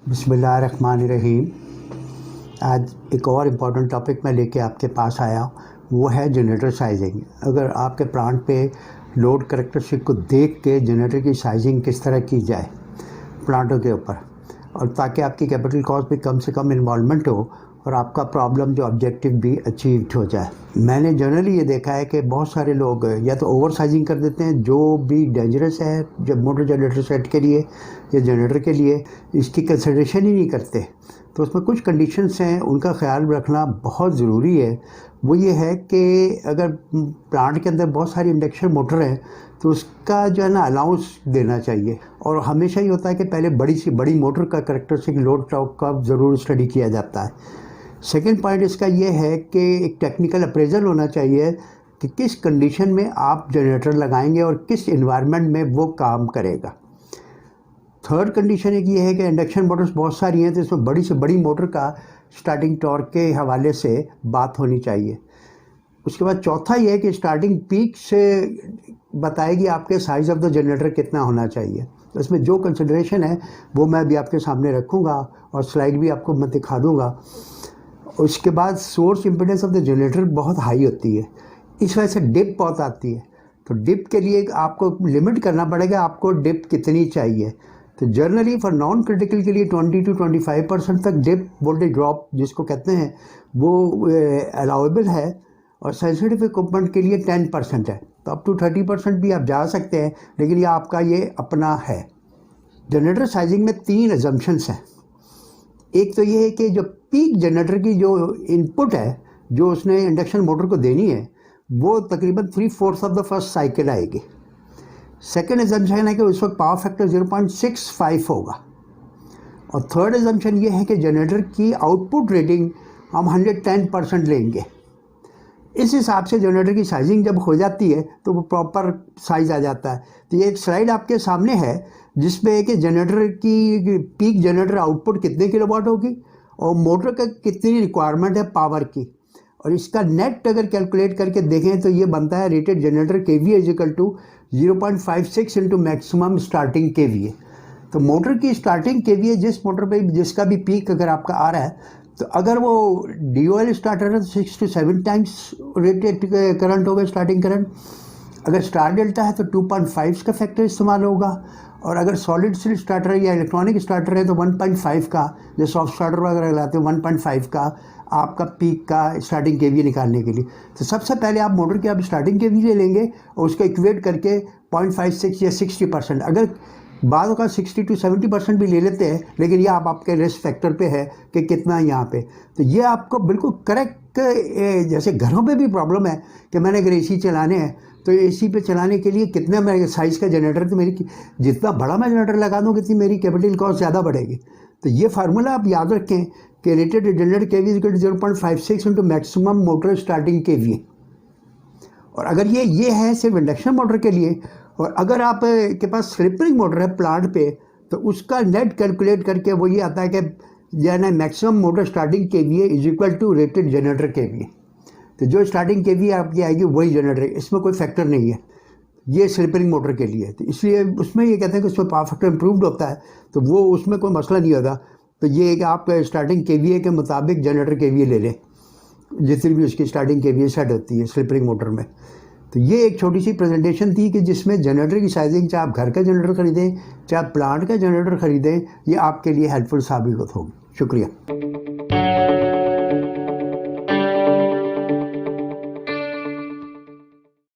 बिस्मिल्लाहिर्रहमानिर्रहीम। आज एक और इम्पॉर्टेंट टॉपिक मैं लेके आपके पास आया हूँ, वो है जनरेटर साइजिंग। अगर आपके प्लांट पे लोड करैक्टरिस्टिक को देख के जनरेटर की साइजिंग किस तरह की जाए प्लांटों के ऊपर, और ताकि आपकी कैपिटल कॉस्ट भी कम से कम इन्वॉल्वमेंट हो और आपका प्रॉब्लम जो ऑब्जेक्टिव भी अचीव्ड हो जाए। मैंने जनरली ये देखा है कि बहुत सारे लोग या तो ओवर साइजिंग कर देते हैं, जो भी डेंजरस है जब मोटर जनरेटर सेट के लिए या जनरेटर के लिए, इसकी कंसिडरेशन ही नहीं करते। तो उसमें कुछ कंडीशंस हैं, उनका ख्याल रखना बहुत ज़रूरी है। वो ये है कि अगर प्लांट के अंदर बहुत सारी इंडक्शन मोटर हैं तो उसका जो है ना अलाउंस देना चाहिए, और हमेशा ही होता है कि पहले बड़ी सी बड़ी मोटर का करैक्टरिस्टिक लोड टॉर्क का ज़रूर स्टडी किया जाता है। सेकेंड पॉइंट इसका ये है कि एक टेक्निकल अप्रेजल होना चाहिए कि किस कंडीशन में आप जनरेटर लगाएंगे और किस इन्वायरमेंट में वो काम करेगा। थर्ड कंडीशन एक ये है कि इंडक्शन मोटर्स बहुत सारी हैं, तो इसमें बड़ी से बड़ी मोटर का स्टार्टिंग टॉर्क के हवाले से बात होनी चाहिए। उसके बाद चौथा ये है कि स्टार्टिंग पीक से बताएगी आपके साइज़ ऑफ द जनरेटर कितना होना चाहिए। तो इसमें जो कंसिडरेशन है वो मैं भी आपके सामने रखूँगा और स्लाइड भी आपको मैं दिखा दूँगा। उसके बाद source impedance of the generator बहुत हाई होती है, इस वजह से डिप बहुत आती है। तो डिप के लिए आपको लिमिट करना पड़ेगा, आपको डिप कितनी चाहिए। तो जनरली फॉर नॉन क्रिटिकल के लिए 20 to 25% तक डिप वोल्टेज ड्रॉप जिसको कहते हैं वो अलाउेबल है, और सेंसिटिव इक्विपमेंट के लिए 10% है। तो अप टू 30% भी आप जा सकते हैं, लेकिन ये आपका ये अपना है। जनरेटर साइजिंग में 3 अजम्पशंस हैं। एक तो ये है कि जो पीक जनरेटर की जो इनपुट है जो उसने इंडक्शन मोटर को देनी है वो तकरीबन 3/4 ऑफ द फर्स्ट साइकिल आएगी। सेकेंड एजम्पशन है कि उस वक्त पावर फैक्टर 0.65 होगा। और थर्ड एजम्पशन ये है कि जनरेटर की आउटपुट रेटिंग हम 110% लेंगे। इस हिसाब से जनरेटर की साइजिंग जब हो जाती है तो वो प्रॉपर साइज़ आ जाता है। तो ये एक स्लाइड आपके सामने है जिसमें कि जनरेटर की पीक जनरेटर आउटपुट कितने किलोवाट होगी और मोटर का कितनी रिक्वायरमेंट है पावर की, और इसका नेट अगर कैलकुलेट करके देखें तो ये बनता है rated generator KVA is equal to 0.56 into maximum starting KVA। तो मोटर की स्टार्टिंग KVA जिस मोटर पे जिसका भी पीक अगर आपका आ रहा है, तो अगर वो DOL स्टार्टर है तो 6 to 7 टाइम्स रेटेड करंट होगा स्टार्टिंग करंट। अगर स्टार डेल्टा है तो 2.5 का फैक्टर इस्तेमाल होगा, और अगर सॉलिड स्टेट स्टार्टर या इलेक्ट्रॉनिक स्टार्टर है तो 1.5 का, जो सॉफ्ट स्टार्टर वगैरह लाते हैं 1.5 का आपका पीक का स्टार्टिंग KVA निकालने के लिए। तो सबसे पहले आप मोटर की आप स्टार्टिंग KVA ले लेंगे और उसको इक्वेट करके 0.56 या 60%, अगर बाद का 60 to 70% भी ले लेते हैं, लेकिन ये आप आपके रिस्क फैक्टर पे है कि कितना यहाँ पे। तो ये आपको बिल्कुल करेक्ट, जैसे घरों पे भी प्रॉब्लम है कि मैंने अगर AC चलाने हैं तो AC पे चलाने के लिए कितने मेरे साइज़ का जनरेटर, तो मेरी जितना बड़ा मैं जनरेटर लगा दूँ कितनी मेरी कैपिटल कॉस्ट ज़्यादा बढ़ेगी। तो ये फार्मूला आप याद रखें कि rated generator KVA equal to 0.56 into maximum motor starting KVA। और अगर ये है सिर्फ इंडक्शन मोटर के लिए, और अगर आप के पास स्लिप-रिंग मोटर है प्लांट पे तो उसका नेट कैलकुलेट करके वो ये आता है कि जो है ना maximum motor starting KVA is equal to rated generator KVA। तो जो स्टार्टिंग KVA आपकी आएगी वही जनरेटर, इसमें कोई फैक्टर नहीं है, ये स्लिप-रिंग मोटर के लिए। तो इसलिए उसमें ये कहते हैं कि उसमें पावर फैक्टर इम्प्रूव्ड होता है, तो वो उसमें कोई मसला नहीं होता। तो ये कि आप स्टार्टिंग KVA के मुताबिक जनरेटर KVA ले लें जितनी भी उसकी स्टार्टिंग KVA सेट होती है स्लिप-रिंग मोटर में। तो ये एक छोटी सी प्रेजेंटेशन थी कि जिसमें जनरेटर की साइजिंग, चाहे आप घर का जनरेटर ख़रीदें चाहे आप प्लांट का जनरेटर ख़रीदें, ये आपके लिए हेल्पफुल साबित होगी। शुक्रिया।